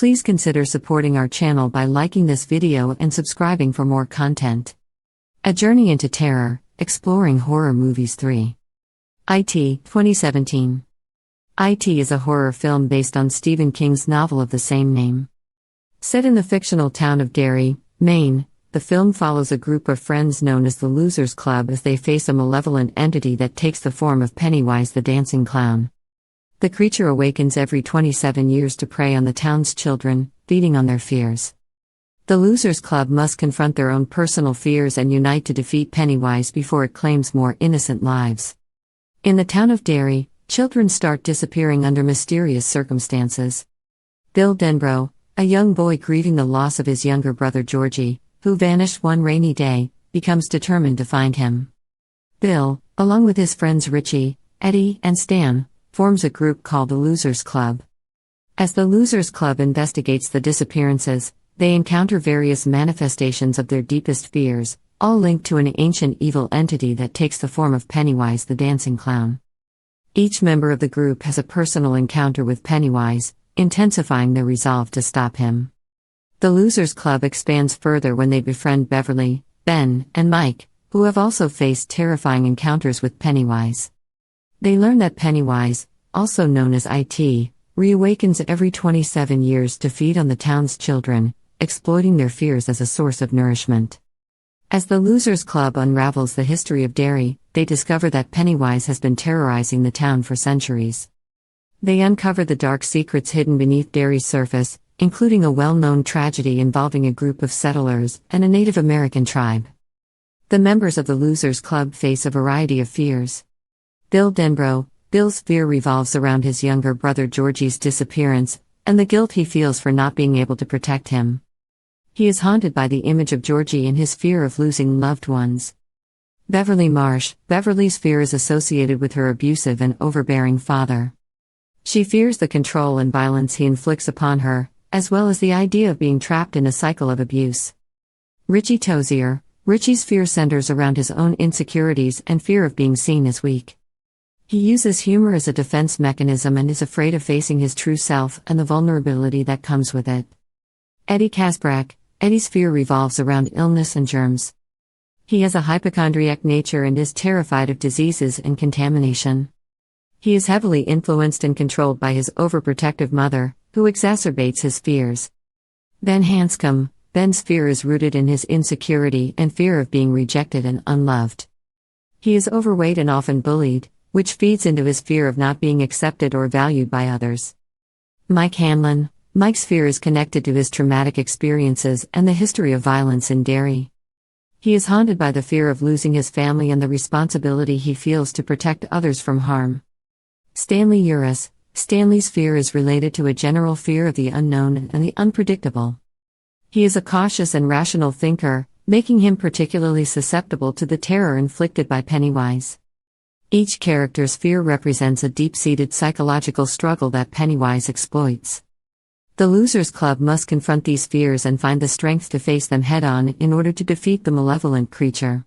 Please consider supporting our channel by liking this video and subscribing for more content. A Journey into Terror, Exploring Horror Movies 3. IT, 2017. IT is a horror film based on Stephen King's novel of the same name. Set in the fictional town of Derry, Maine, the film follows a group of friends known as the Losers Club as they face a malevolent entity that takes the form of Pennywise the dancing clown. The creature awakens every 27 years to prey on the town's children, feeding on their fears. The Losers Club must confront their own personal fears and unite to defeat Pennywise before it claims more innocent lives. In the town of Derry, children start disappearing under mysterious circumstances. Bill Denbrough, a young boy grieving the loss of his younger brother Georgie, who vanished one rainy day, becomes determined to find him. Bill, along with his friends Richie, Eddie, and Stan, forms a group called the Losers Club. As the Losers Club investigates the disappearances, they encounter various manifestations of their deepest fears, all linked to an ancient evil entity that takes the form of Pennywise the dancing clown. Each member of the group has a personal encounter with Pennywise, intensifying their resolve to stop him. The Losers Club expands further when they befriend Beverly, Ben, and Mike, who have also faced terrifying encounters with Pennywise. They learn that Pennywise, also known as IT, reawakens every 27 years to feed on the town's children, exploiting their fears as a source of nourishment. As the Losers Club unravels the history of Derry, they discover that Pennywise has been terrorizing the town for centuries. They uncover the dark secrets hidden beneath Derry's surface, including a well-known tragedy involving a group of settlers and a Native American tribe. The members of the Losers Club face a variety of fears. Bill Denbrough, Bill's fear revolves around his younger brother Georgie's disappearance, and the guilt he feels for not being able to protect him. He is haunted by the image of Georgie and his fear of losing loved ones. Beverly Marsh, Beverly's fear is associated with her abusive and overbearing father. She fears the control and violence he inflicts upon her, as well as the idea of being trapped in a cycle of abuse. Richie Tozier, Richie's fear centers around his own insecurities and fear of being seen as weak. He uses humor as a defense mechanism and is afraid of facing his true self and the vulnerability that comes with it. Eddie Kasbrak, Eddie's fear revolves around illness and germs. He has a hypochondriac nature and is terrified of diseases and contamination. He is heavily influenced and controlled by his overprotective mother, who exacerbates his fears. Ben Hanscom, Ben's fear is rooted in his insecurity and fear of being rejected and unloved. He is overweight and often bullied, which feeds into his fear of not being accepted or valued by others. Mike Hanlon, Mike's fear is connected to his traumatic experiences and the history of violence in Derry. He is haunted by the fear of losing his family and the responsibility he feels to protect others from harm. Stanley Uris, Stanley's fear is related to a general fear of the unknown and the unpredictable. He is a cautious and rational thinker, making him particularly susceptible to the terror inflicted by Pennywise. Each character's fear represents a deep-seated psychological struggle that Pennywise exploits. The Losers Club must confront these fears and find the strength to face them head-on in order to defeat the malevolent creature.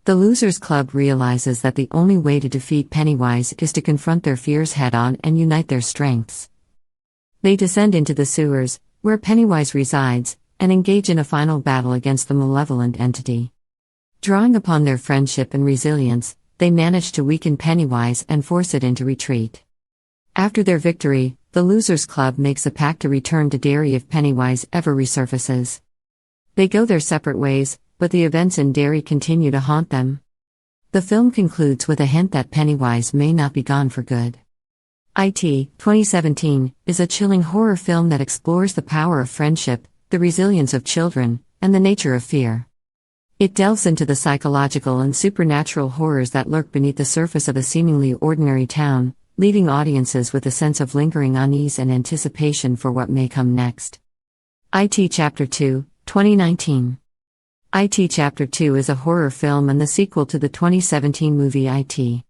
The Losers Club realizes that the only way to defeat Pennywise is to confront their fears head-on and unite their strengths. They descend into the sewers, where Pennywise resides, and engage in a final battle against the malevolent entity. Drawing upon their friendship and resilience, they manage to weaken Pennywise and force it into retreat. After their victory, the Losers Club makes a pact to return to Derry if Pennywise ever resurfaces. They go their separate ways, but the events in Derry continue to haunt them. The film concludes with a hint that Pennywise may not be gone for good. IT, 2017, is a chilling horror film that explores the power of friendship, the resilience of children, and the nature of fear. It delves into the psychological and supernatural horrors that lurk beneath the surface of a seemingly ordinary town, leaving audiences with a sense of lingering unease and anticipation for what may come next. IT Chapter 2, 2019. IT Chapter 2 is a horror film and the sequel to the 2017 movie IT.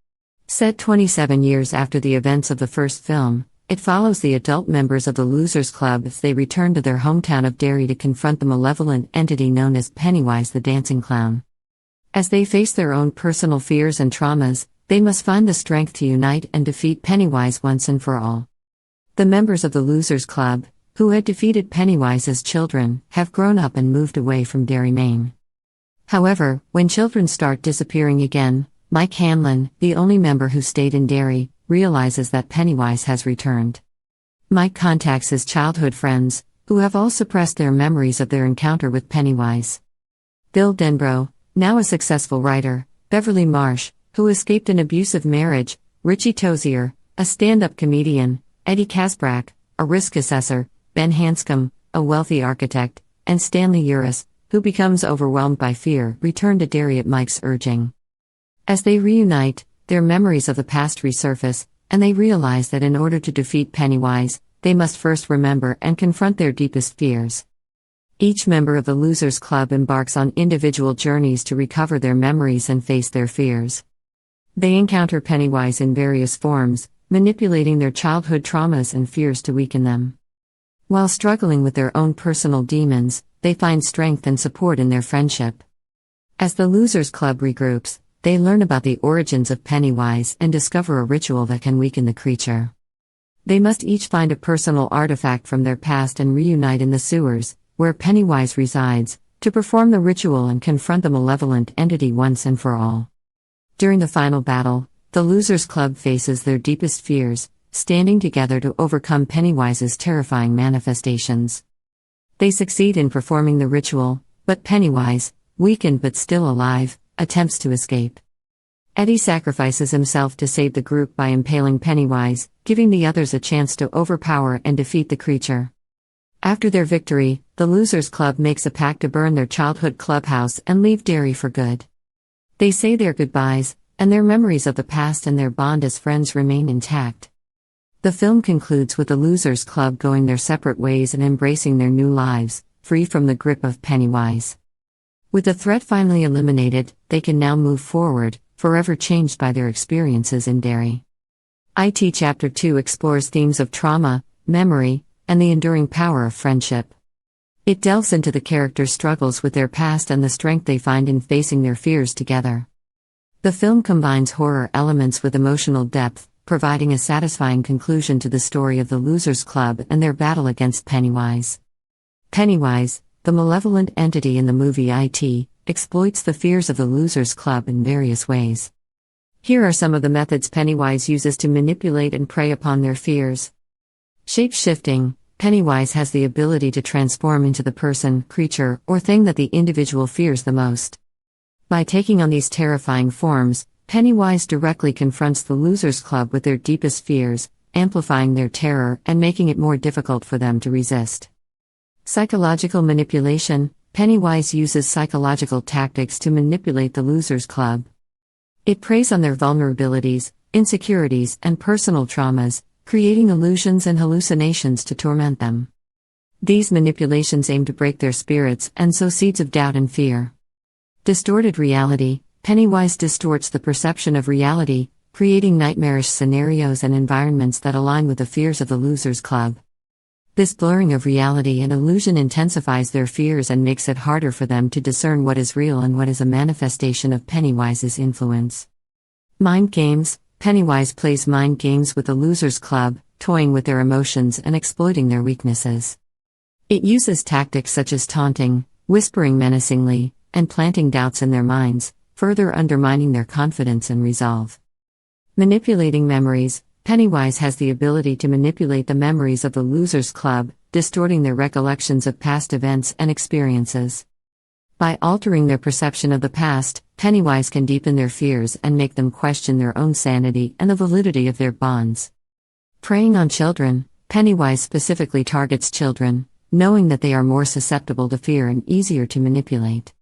Set 27 years after the events of the first film, it follows the adult members of the Losers Club as they return to their hometown of Derry to confront the malevolent entity known as Pennywise the dancing clown. As they face their own personal fears and traumas, they must find the strength to unite and defeat Pennywise once and for all. The members of the Losers Club, who had defeated Pennywise as children, have grown up and moved away from Derry, Maine. However, when children start disappearing again, Mike Hanlon, the only member who stayed in Derry, realizes that Pennywise has returned. Mike contacts his childhood friends, who have all suppressed their memories of their encounter with Pennywise. Bill Denbrough, now a successful writer, Beverly Marsh, who escaped an abusive marriage, Richie Tozier, a stand-up comedian, Eddie Kasbrak, a risk assessor, Ben Hanscom, a wealthy architect, and Stanley Uris, who becomes overwhelmed by fear, return to Derry at Mike's urging. As they reunite, their memories of the past resurface, and they realize that in order to defeat Pennywise, they must first remember and confront their deepest fears. Each member of the Losers Club embarks on individual journeys to recover their memories and face their fears. They encounter Pennywise in various forms, manipulating their childhood traumas and fears to weaken them. While struggling with their own personal demons, they find strength and support in their friendship. As the Losers Club regroups, they learn about the origins of Pennywise and discover a ritual that can weaken the creature. They must each find a personal artifact from their past and reunite in the sewers, where Pennywise resides, to perform the ritual and confront the malevolent entity once and for all. During the final battle, the Losers Club faces their deepest fears, standing together to overcome Pennywise's terrifying manifestations. They succeed in performing the ritual, but Pennywise, weakened but still alive, attempts to escape. Eddie sacrifices himself to save the group by impaling Pennywise, giving the others a chance to overpower and defeat the creature. After their victory, the Losers Club makes a pact to burn their childhood clubhouse and leave Derry for good. They say their goodbyes, and their memories of the past and their bond as friends remain intact. The film concludes with the Losers Club going their separate ways and embracing their new lives, free from the grip of Pennywise. With the threat finally eliminated, they can now move forward, forever changed by their experiences in Derry. IT Chapter 2 explores themes of trauma, memory, and the enduring power of friendship. It delves into the characters' struggles with their past and the strength they find in facing their fears together. The film combines horror elements with emotional depth, providing a satisfying conclusion to the story of the Losers Club and their battle against Pennywise. Pennywise, the malevolent entity in the movie IT, exploits the fears of the Losers Club in various ways. Here are some of the methods Pennywise uses to manipulate and prey upon their fears. Shape-shifting. Pennywise has the ability to transform into the person, creature, or thing that the individual fears the most. By taking on these terrifying forms, Pennywise directly confronts the Losers Club with their deepest fears, amplifying their terror and making it more difficult for them to resist. Psychological manipulation. Pennywise uses psychological tactics to manipulate the Losers Club. It preys on their vulnerabilities, insecurities, and personal traumas, creating illusions and hallucinations to torment them. These manipulations aim to break their spirits and sow seeds of doubt and fear. Distorted reality. Pennywise distorts the perception of reality, creating nightmarish scenarios and environments that align with the fears of the Losers Club. This blurring of reality and illusion intensifies their fears and makes it harder for them to discern what is real and what is a manifestation of Pennywise's influence. Mind games. Pennywise plays mind games with the Losers Club, toying with their emotions and exploiting their weaknesses. It uses tactics such as taunting, whispering menacingly, and planting doubts in their minds, further undermining their confidence and resolve. Manipulating memories. Pennywise has the ability to manipulate the memories of the Losers Club, distorting their recollections of past events and experiences. By altering their perception of the past, Pennywise can deepen their fears and make them question their own sanity and the validity of their bonds. Preying on children. Pennywise specifically targets children, knowing that they are more susceptible to fear and easier to manipulate.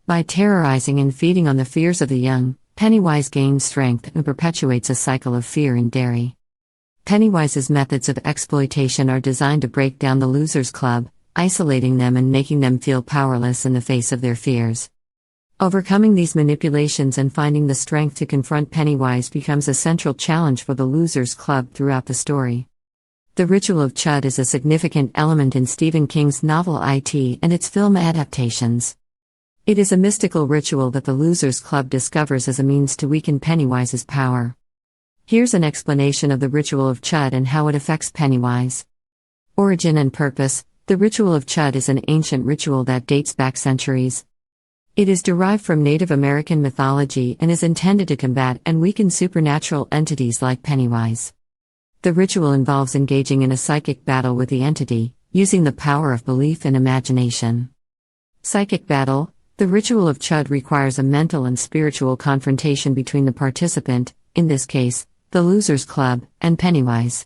By terrorizing and feeding on the fears of the young, Pennywise gains strength and perpetuates a cycle of fear in Derry. Pennywise's methods of exploitation are designed to break down the Losers Club, isolating them and making them feel powerless in the face of their fears. Overcoming these manipulations and finding the strength to confront Pennywise becomes a central challenge for the Losers Club throughout the story. The ritual of Chud is a significant element in Stephen King's novel IT and its film adaptations. It is a mystical ritual that the Losers Club discovers as a means to weaken Pennywise's power. Here's an explanation of the ritual of Chud and how it affects Pennywise. Origin and purpose. The ritual of Chud is an ancient ritual that dates back centuries. It is derived from Native American mythology and is intended to combat and weaken supernatural entities like Pennywise. The ritual involves engaging in a psychic battle with the entity, using the power of belief and imagination. Psychic battle. The ritual of Chud requires a mental and spiritual confrontation between the participant, in this case, the Losers Club, and Pennywise.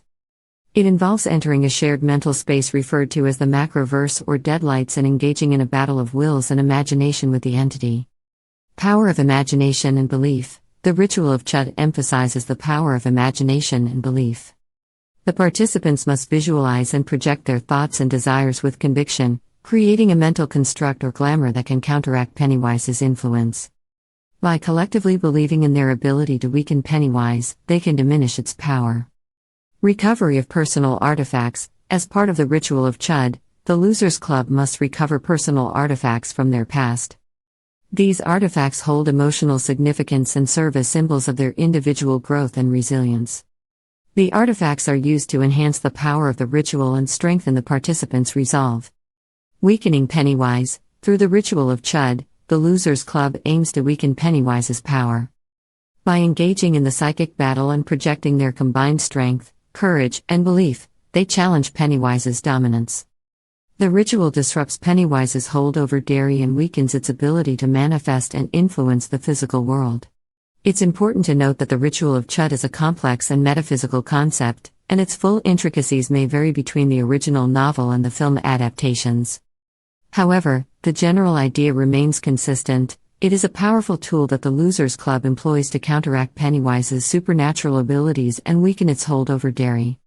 It involves entering a shared mental space referred to as the macroverse or deadlights and engaging in a battle of wills and imagination with the entity. Power of imagination and belief. The ritual of Chud emphasizes the power of imagination and belief. The participants must visualize and project their thoughts and desires with conviction, creating a mental construct or glamour that can counteract Pennywise's influence. By collectively believing in their ability to weaken Pennywise, they can diminish its power. Recovery of personal artifacts. As part of the ritual of Chud, the Losers Club must recover personal artifacts from their past. These artifacts hold emotional significance and serve as symbols of their individual growth and resilience. The artifacts are used to enhance the power of the ritual and strengthen the participants' resolve. Weakening Pennywise. Through the ritual of Chud, the Losers Club aims to weaken Pennywise's power. By engaging in the psychic battle and projecting their combined strength, courage, and belief, they challenge Pennywise's dominance. The ritual disrupts Pennywise's hold over Derry and weakens its ability to manifest and influence the physical world. It's important to note that the ritual of Chud is a complex and metaphysical concept, and its full intricacies may vary between the original novel and the film adaptations. However, the general idea remains consistent. It is a powerful tool that the Losers Club employs to counteract Pennywise's supernatural abilities and weaken its hold over Derry.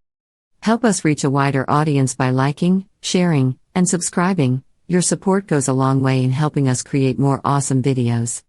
Help us reach a wider audience by liking, sharing, and subscribing. Your support goes a long way in helping us create more awesome videos.